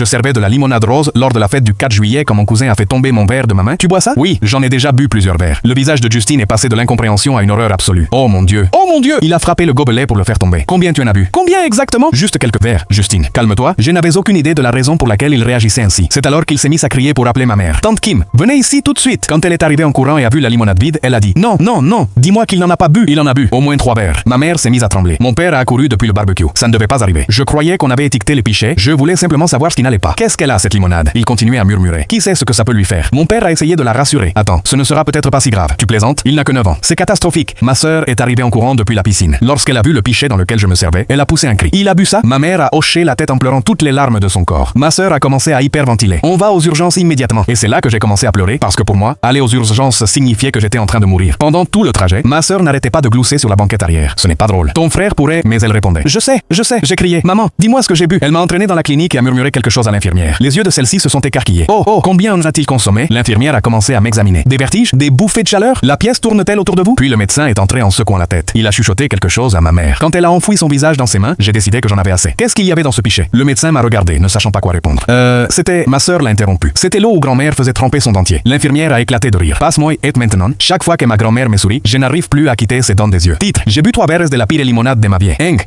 Je servais de la limonade rose lors de la fête du 4 juillet quand mon cousin a fait tomber mon verre de ma main. Tu bois ça? Oui, j'en ai déjà bu plusieurs verres. Le visage de Justine est passé de l'incompréhension à une horreur absolue. Oh mon Dieu! Oh mon Dieu! Il a frappé le gobelet pour le faire tomber. Combien tu en as bu? Combien exactement? Juste quelques verres. Justine, calme-toi. Je n'avais aucune idée de la raison pour laquelle il réagissait ainsi. C'est alors qu'il s'est mis à crier pour appeler ma mère. Tante Kim, venez ici tout de suite. Quand elle est arrivée en courant et a vu la limonade vide, elle a dit non, non, non. Dis-moi qu'il n'en a pas bu. Il en a bu. Au moins 3 verres. Ma mère s'est mise à trembler. Mon père a accouru depuis le barbecue. Ça ne devait pas arriver. Je croyais qu'on avait étiqueté les pichets. Je voulais simplement savoir ce qui n'allait pas. Qu'est-ce qu'elle a cette limonade? Il continuait à murmurer. Qui sait ce que ça peut lui faire? Mon père a essayé de la rassurer. Attends, ce ne sera peut-être pas si grave. Tu plaisantes? Il n'a que 9 ans. C'est catastrophique. Ma sœur est arrivée en courant depuis la piscine. Lorsqu'elle a vu le pichet dans lequel je me servais, elle a poussé un cri. Il a bu ça? Ma mère a hoché la tête en pleurant toutes les larmes de son corps. Ma sœur a commencé à hyperventiler. On va aux urgences immédiatement. Et c'est là que j'ai commencé à pleurer parce que pour moi, aller aux urgences signifiait que j'étais en train de mourir. Pendant tout le trajet, ma sœur n'arrêtait pas de glousser sur la banquette arrière. Ce n'est pas drôle. Ton frère pourrait, mais elle répondait. Je sais. J'ai crié. Maman, dis-moi ce que j'ai bu. Elle m'a entraîné dans la clinique et a murmuré quelque chose à l'infirmière. Les yeux de celle-ci se sont écarquillés. Oh, combien en a-t-il consommé? L'infirmière a commencé à m'examiner. Des vertiges? Des bouffées de chaleur? La pièce tourne-t-elle autour de vous? Puis le médecin est entré en secouant la tête. Il a chuchoté quelque chose à ma mère. Quand elle a enfoui son visage dans ses mains, j'ai décidé que j'en avais assez. Qu'est-ce qu'il y avait dans ce pichet? Le médecin m'a regardé, ne sachant pas quoi répondre. C'était... Ma sœur l'a interrompu. C'était l'eau où grand-mère faisait tremper son dentier. L'infirmière a éclaté de rire. Passe-moi et maintenant, chaque fois que ma grand-mère me sourit, je n'arrive plus à quitter ses dents des yeux. Titre, j'ai bu 3 verres de la pire limonade de ma vie. Eng,